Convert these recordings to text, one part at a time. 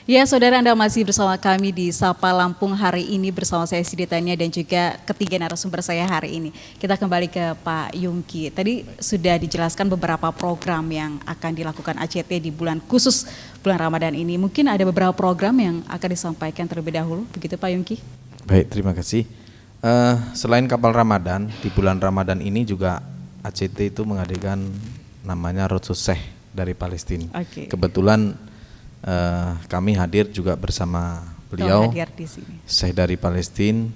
Ya, saudara, Anda masih bersama kami di Sapa Lampung hari ini bersama saya Siti Tania dan juga ketiga narasumber saya hari ini. Kita kembali ke Pak Yungki. Tadi sudah dijelaskan beberapa program yang akan dilakukan ACT di bulan khusus bulan Ramadan ini. Mungkin ada beberapa program yang akan disampaikan terlebih dahulu, begitu Pak Yungki? Baik, terima kasih. Selain kapal Ramadan, di bulan Ramadan ini juga ACT itu mengadakan namanya Road to Sheikh dari Palestina. Okay. Kebetulan kami hadir juga bersama beliau, Syekh dari Palestina.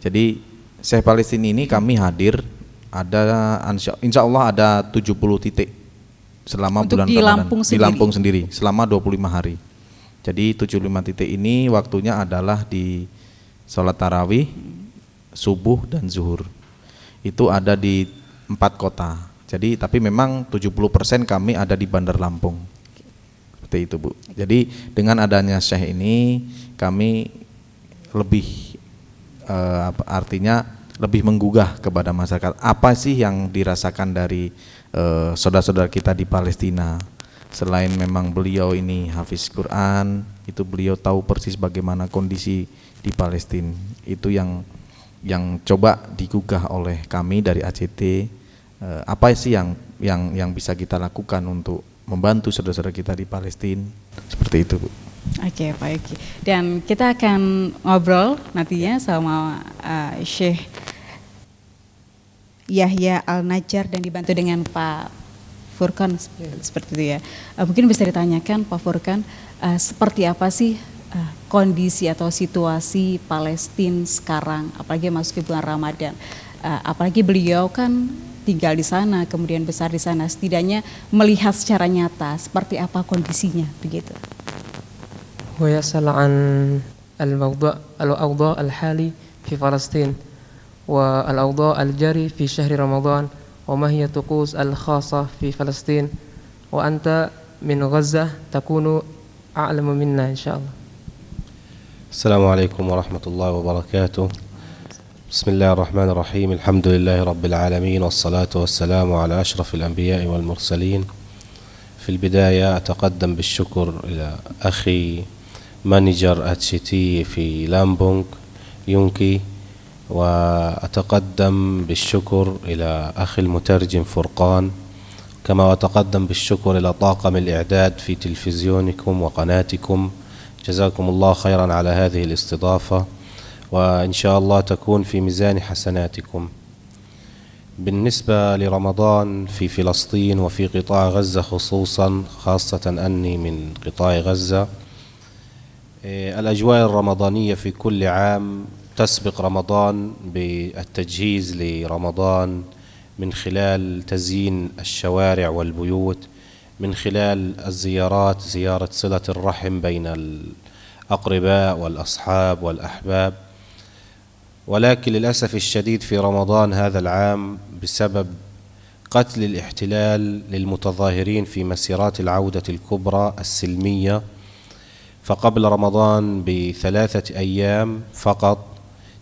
Jadi Syekh Palestina ini kami hadir, ada insya Allah ada 70 titik selama untuk bulan di Ramadan Lampung di Lampung sendiri selama 25 hari. Jadi 75 titik ini waktunya adalah di sholat tarawih, subuh dan zuhur. Itu ada di 4 kota. Jadi tapi memang 70% kami ada di Bandar Lampung. Seperti itu, Bu. Jadi dengan adanya Syekh ini kami lebih artinya lebih menggugah kepada masyarakat. Apa sih yang dirasakan dari saudara-saudara kita di Palestina? Selain memang beliau ini hafiz Quran, itu beliau tahu persis bagaimana kondisi di Palestina. Itu yang coba digugah oleh kami dari ACT. Apa sih yang bisa kita lakukan untuk membantu saudara-saudara kita di Palestina, seperti itu, Bu. Oke, Pak Yuki. Dan kita akan ngobrol nantinya sama Syekh Yahya Al-Najjar dan dibantu dengan Pak Furqan seperti itu ya. Mungkin bisa ditanyakan Pak Furqan, seperti apa sih kondisi atau situasi Palestina sekarang, apalagi masuk ke bulan Ramadan. Apalagi beliau kan tinggal di sana, kemudian besar di sana, setidaknya melihat secara nyata seperti apa kondisinya, begitu. ويسأل عن الأوضاع الحالي في فلسطين والأوضاع الجاري في شهر رمضان وما هي الطقوس الخاصة في فلسطين وأنت من غزة تكون أعلم منا إن شاء الله. السلام عليكم ورحمة الله وبركاته. بسم الله الرحمن الرحيم. الحمد لله رب العالمين والصلاة والسلام على أشرف الأنبياء والمرسلين. في البداية أتقدم بالشكر إلى أخي مانجر ACT في لامبونغ يونكي، وأتقدم بالشكر إلى أخي المترجم فرقان، كما أتقدم بالشكر إلى طاقم الإعداد في تلفزيونكم وقناتكم. جزاكم الله خيرا على هذه الاستضافة، وإن شاء الله تكون في ميزان حسناتكم. بالنسبة لرمضان في فلسطين وفي قطاع غزة خاصة أني من قطاع غزة، الأجواء الرمضانية في كل عام تسبق رمضان بالتجهيز لرمضان من خلال تزيين الشوارع والبيوت، من خلال الزيارات، زيارة صلة الرحم بين الأقرباء والأصحاب والأحباب. ولكن للأسف الشديد في رمضان هذا العام بسبب قتل الاحتلال للمتظاهرين في مسيرات العودة الكبرى السلمية، فقبل رمضان ب3 أيام فقط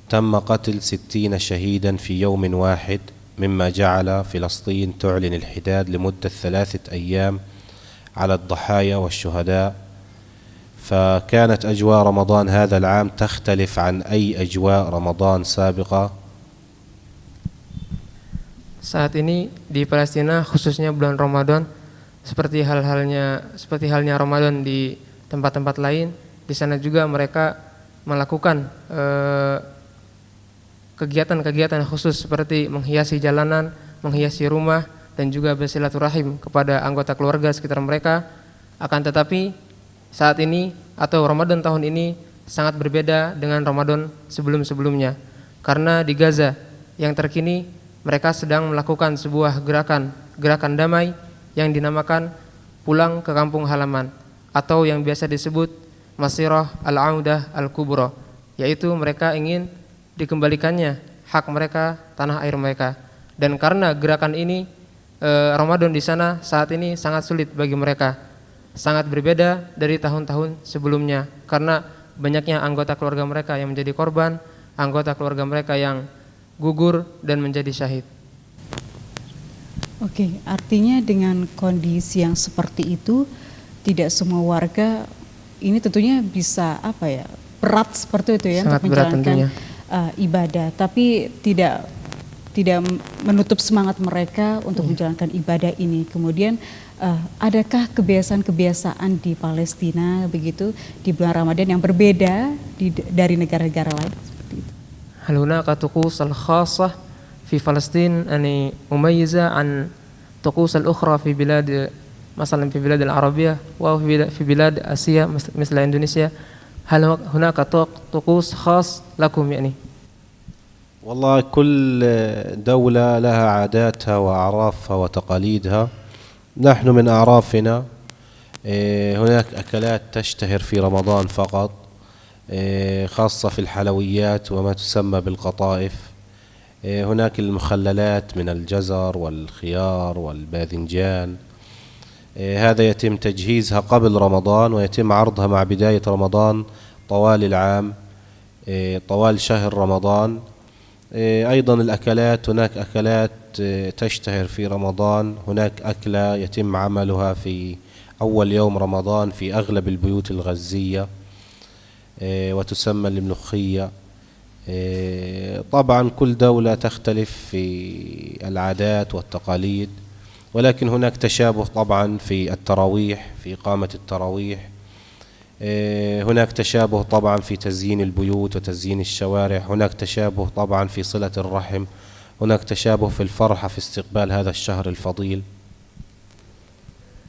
تم قتل 60 شهيدا في يوم واحد، مما جعل فلسطين تعلن الحداد لمدة 3 أيام على الضحايا والشهداء. فكانت أجواء رمضان هذا العام تختلف عن أي أجواء رمضان سابقة. Saat ini di Palestina khususnya bulan Ramadan seperti halnya Ramadan di tempat-tempat lain, di sana juga mereka melakukan kegiatan-kegiatan khusus seperti menghiasi jalanan, menghiasi rumah dan juga bersilaturahim kepada anggota keluarga sekitar mereka. Akan tetapi saat ini atau Ramadan tahun ini sangat berbeda dengan Ramadan sebelum-sebelumnya, karena di Gaza yang terkini mereka sedang melakukan sebuah gerakan damai yang dinamakan pulang ke kampung halaman atau yang biasa disebut Masirah Al-Audah Al-Kubra, yaitu mereka ingin dikembalikannya hak mereka, tanah air mereka. Dan karena gerakan ini Ramadan di sana saat ini sangat sulit bagi mereka, sangat berbeda dari tahun-tahun sebelumnya karena banyaknya anggota keluarga mereka yang menjadi korban, anggota keluarga mereka yang gugur dan menjadi syahid. Oke, artinya dengan kondisi yang seperti itu tidak semua warga ini tentunya bisa apa ya, berat seperti itu ya Sangat untuk berat menjalankan tentunya. Ibadah, tapi tidak menutup semangat mereka untuk menjalankan ibadah ini. Kemudian adakah kebiasaan-kebiasaan di Palestina begitu di bulan Ramadan yang berbeda dari negara-negara lain seperti itu? هل هناك طقوس الخاصة في فلسطين يعني مميزة عن طقوس الأخرى في بلاد مثلا في بلاد العربية وفي بلاد آسيا مثل إندونيسيا؟ هل هناك طقوس خاص لكم يعني؟ والله كل دولة لها عاداتها وأعرافها وتقاليدها. نحن من أعرافنا هناك أكلات تشتهر في رمضان فقط، خاصة في الحلويات وما تسمى بالقطائف. هناك المخللات من الجزر والخيار والباذنجان، هذا يتم تجهيزها قبل رمضان ويتم عرضها مع بداية رمضان طوال العام، طوال شهر رمضان. أيضا الأكلات، هناك أكلات تشتهر في رمضان. هناك أكلة يتم عملها في أول يوم رمضان في أغلب البيوت الغزية وتسمى الملوخية. طبعا كل دولة تختلف في العادات والتقاليد، ولكن هناك تشابه طبعا في التراويح، في إقامة التراويح. هناك تشابه طبعا في تزيين البيوت وتزيين الشوارع. هناك تشابه طبعا في صلة الرحم. هناك تشابه في الفرحة في استقبال هذا الشهر الفضيل.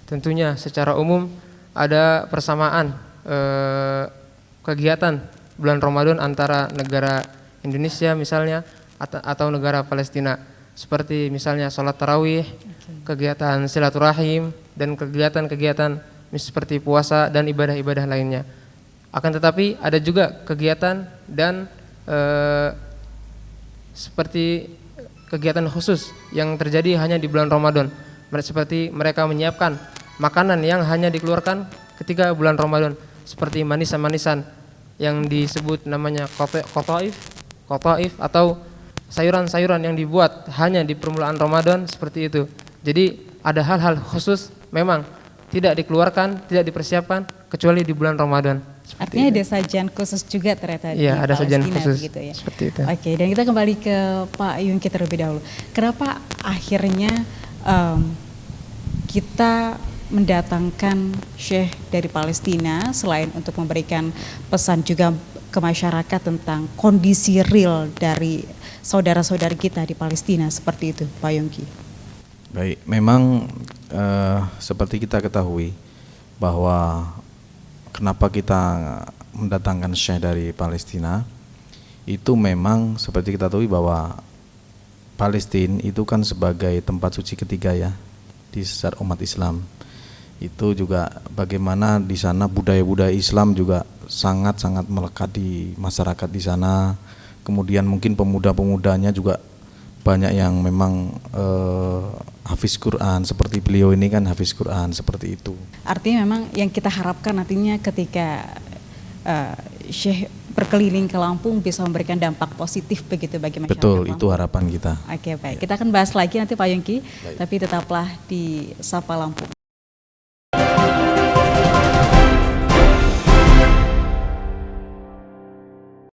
Tentunya secara umum ada persamaan kegiatan bulan Ramadan antara negara Indonesia misalnya atau negara Palestina, seperti misalnya sholat tarawih, kegiatan silaturahim, dan kegiatan-kegiatan seperti puasa dan ibadah-ibadah lainnya. Akan tetapi ada juga kegiatan dan seperti kegiatan khusus yang terjadi hanya di bulan Ramadan, seperti mereka menyiapkan makanan yang hanya dikeluarkan ketika bulan Ramadan, seperti manisan-manisan yang disebut namanya qataif atau sayuran-sayuran yang dibuat hanya di permulaan Ramadan, seperti itu. Jadi ada hal-hal khusus memang tidak dikeluarkan, tidak dipersiapkan kecuali di bulan Ramadan. Artinya ada sajian khusus juga ternyata di Iya, ada sajian Palestina khusus begitu ya. seperti itu. Oke, dan kita kembali ke Pak Yungki terlebih dahulu. Kenapa akhirnya kita mendatangkan Syekh dari Palestina selain untuk memberikan pesan juga ke masyarakat tentang kondisi real dari saudara-saudari kita di Palestina seperti itu, Pak Yungki? Baik, memang seperti kita ketahui bahwa kenapa kita mendatangkan Syekh dari Palestina, itu memang seperti kita ketahui bahwa Palestina itu kan sebagai tempat suci ketiga ya di secara umat Islam. Itu juga bagaimana di sana budaya-budaya Islam juga sangat-sangat melekat di masyarakat di sana. Kemudian mungkin pemuda-pemudanya juga banyak yang memang hafiz Quran, seperti beliau ini kan hafiz Quran, seperti itu. Artinya memang yang kita harapkan nantinya ketika Syekh berkeliling ke Lampung bisa memberikan dampak positif begitu bagi masyarakat. Betul, Lampung. itu harapan kita. Oke, baik. Kita akan bahas lagi nanti Pak Yungki, tapi tetaplah di Sapa Lampung.